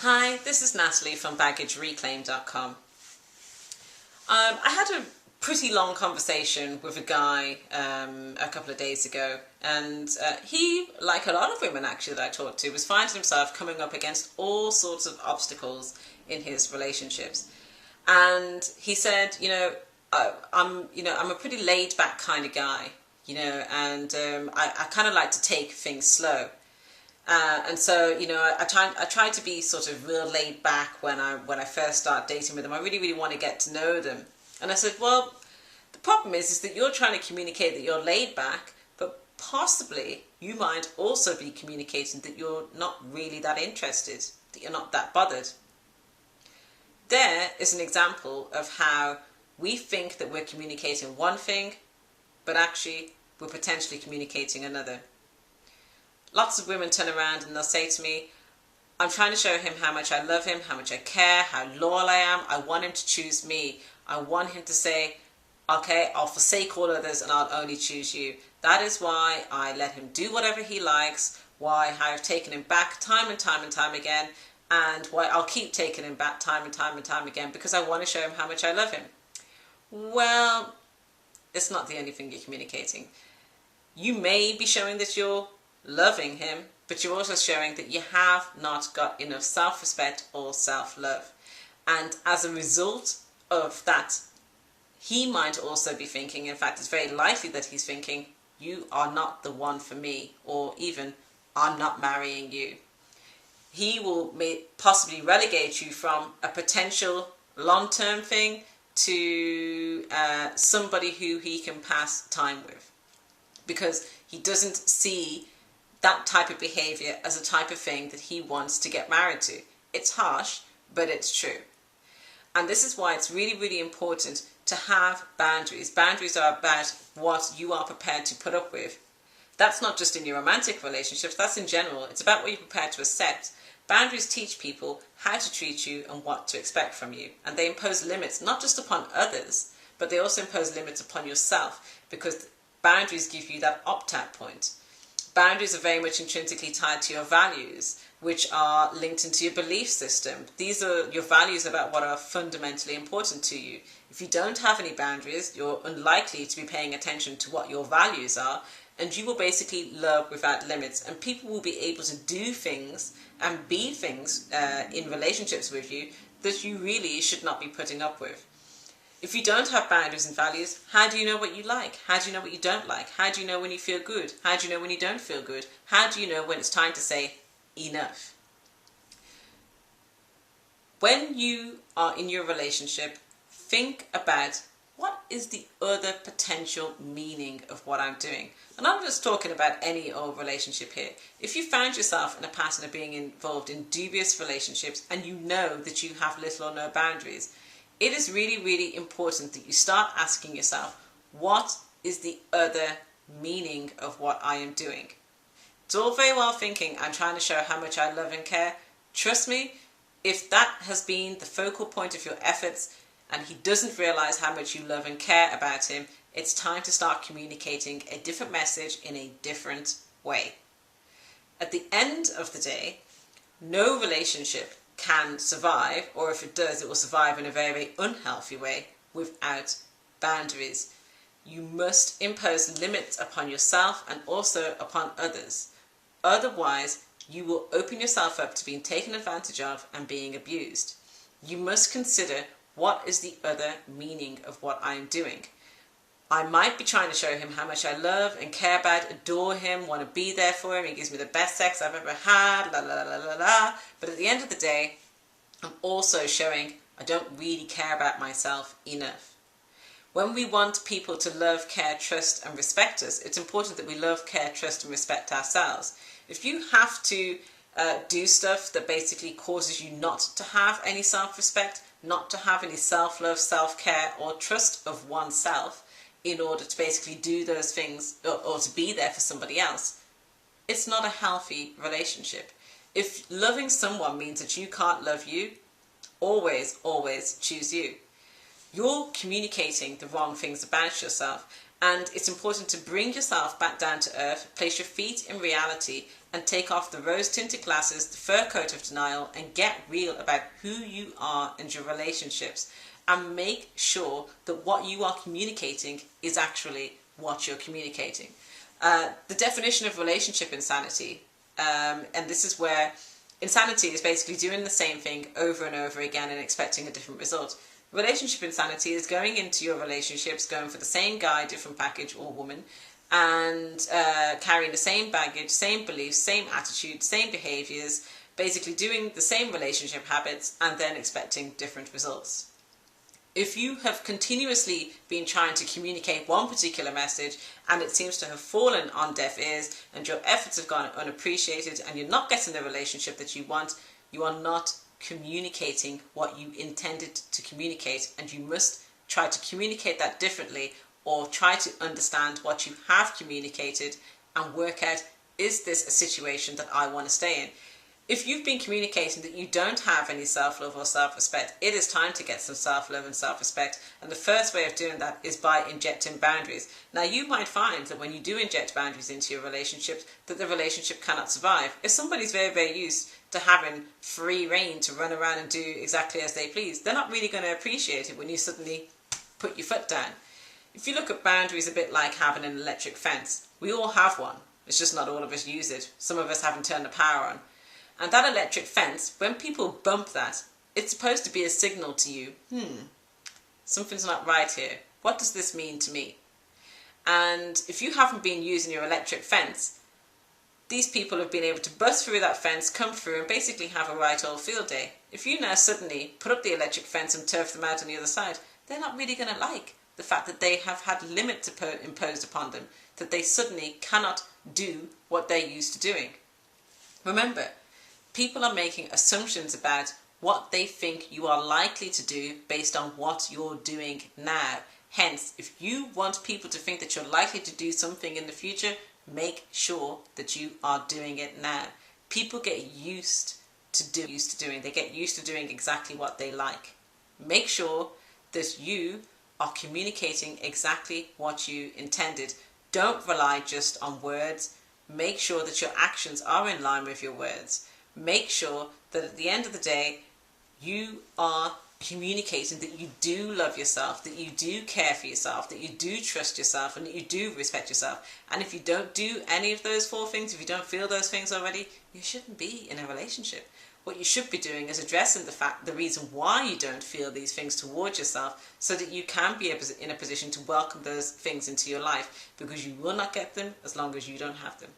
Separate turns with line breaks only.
Hi, this is Natalie from BaggageReclaim.com. I had a pretty long conversation with a guy a couple of days ago, and he, like a lot of women actually that I talked to, was finding himself coming up against all sorts of obstacles in his relationships. And he said, I'm a pretty laid back kind of guy, and I kind of like to take things slow. And so, I try to be sort of real laid back when I first start dating with them. I really, really want to get to know them. And I said, well, the problem is that you're trying to communicate that you're laid back, but possibly you might also be communicating that you're not really that interested, that you're not that bothered. There is an example of how we think that we're communicating one thing, but actually we're potentially communicating another. Lots of women turn around and they'll say to me, I'm trying to show him how much I love him, how much I care, how loyal I am. I want him to choose me. I want him to say, okay, I'll forsake all others and I'll only choose you. That is why I let him do whatever he likes, why I've taken him back time and time and time again, and why I'll keep taking him back time and time and time again, because I want to show him how much I love him. Well, it's not the only thing you're communicating. You may be showing that you're loving him, but you're also showing that you have not got enough self-respect or self-love. And as a result of that, he might also be thinking, in fact, it's very likely that he's thinking, you are not the one for me, or even, I'm not marrying you. He will possibly relegate you from a potential long-term thing to somebody who he can pass time with, because he doesn't see that type of behavior as a type of thing that he wants to get married to. It's harsh, but it's true. And this is why it's really, really important to have boundaries. Boundaries are about what you are prepared to put up with. That's not just in your romantic relationships, that's in general. It's about what you're prepared to accept. Boundaries teach people how to treat you and what to expect from you. And they impose limits, not just upon others, but they also impose limits upon yourself, because boundaries give you that opt-out point. Boundaries are very much intrinsically tied to your values, which are linked into your belief system. These are your values about what are fundamentally important to you. If you don't have any boundaries, you're unlikely to be paying attention to what your values are, and you will basically love without limits. And people will be able to do things and be things in relationships with you that you really should not be putting up with. If you don't have boundaries and values, how do you know what you like? How do you know what you don't like? How do you know when you feel good? How do you know when you don't feel good? How do you know when it's time to say enough? When you are in your relationship, think about, what is the other potential meaning of what I'm doing? And I'm just talking about any old relationship here. If you found yourself in a pattern of being involved in dubious relationships and you know that you have little or no boundaries, it is really, really important that you start asking yourself, what is the other meaning of what I am doing? It's all very well thinking, I'm trying to show how much I love and care. Trust me, if that has been the focal point of your efforts and he doesn't realize how much you love and care about him, it's time to start communicating a different message in a different way. At the end of the day, no relationship can survive, or if it does, it will survive in a very, very unhealthy way without boundaries. You must impose limits upon yourself and also upon others. Otherwise, you will open yourself up to being taken advantage of and being abused. You must consider, what is the other meaning of what I am doing? I might be trying to show him how much I love and care about, adore him, want to be there for him. He gives me the best sex I've ever had, la la la la la. But at the end of the day, I'm also showing I don't really care about myself enough. When we want people to love, care, trust and respect us, it's important that we love, care, trust and respect ourselves. If you have to do stuff that basically causes you not to have any self-respect, not to have any self-love, self-care or trust of oneself, in order to basically do those things or to be there for somebody else, it's not a healthy relationship. If loving someone means that you can't love you, always, always choose you. You're communicating the wrong things about yourself, And it's important to bring yourself back down to earth, place your feet in reality, and take off the rose-tinted glasses, the fur coat of denial, and get real about who you are and your relationships. And make sure that what you are communicating is actually what you're communicating. The definition of relationship insanity, and this is where insanity is basically doing the same thing over and over again and expecting a different result. Relationship insanity is going into your relationships, going for the same guy, different package, or woman, and carrying the same baggage, same beliefs, same attitude, same behaviours, basically doing the same relationship habits and then expecting different results. If you have continuously been trying to communicate one particular message and it seems to have fallen on deaf ears and your efforts have gone unappreciated and you're not getting the relationship that you want, you are not communicating what you intended to communicate, and you must try to communicate that differently, or try to understand what you have communicated and work out, is this a situation that I want to stay in? If you've been communicating that you don't have any self-love or self-respect, it is time to get some self-love and self-respect. And the first way of doing that is by injecting boundaries. Now, you might find that when you do inject boundaries into your relationships, that the relationship cannot survive. If somebody's very, very used to having free reign to run around and do exactly as they please, they're not really going to appreciate it when you suddenly put your foot down. If you look at boundaries a bit like having an electric fence, we all have one. It's just not all of us use it. Some of us haven't turned the power on. And that electric fence, when people bump that, it's supposed to be a signal to you, something's not right here. What does this mean to me? And if you haven't been using your electric fence, these people have been able to bust through that fence, come through and basically have a right old field day. If you now suddenly put up the electric fence and turf them out on the other side, they're not really going to like the fact that they have had limits imposed upon them, that they suddenly cannot do what they're used to doing. Remember, people are making assumptions about what they think you are likely to do based on what you're doing now. Hence, if you want people to think that you're likely to do something in the future, make sure that you are doing it now. People get used to doing. They get used to doing exactly what they like. Make sure that you are communicating exactly what you intended. Don't rely just on words. Make sure that your actions are in line with your words. Make sure that at the end of the day, you are communicating that you do love yourself, that you do care for yourself, that you do trust yourself, and that you do respect yourself. And if you don't do any of those four things, if you don't feel those things already, you shouldn't be in a relationship. What you should be doing is addressing the reason why you don't feel these things towards yourself, so that you can be in a position to welcome those things into your life, because you will not get them as long as you don't have them.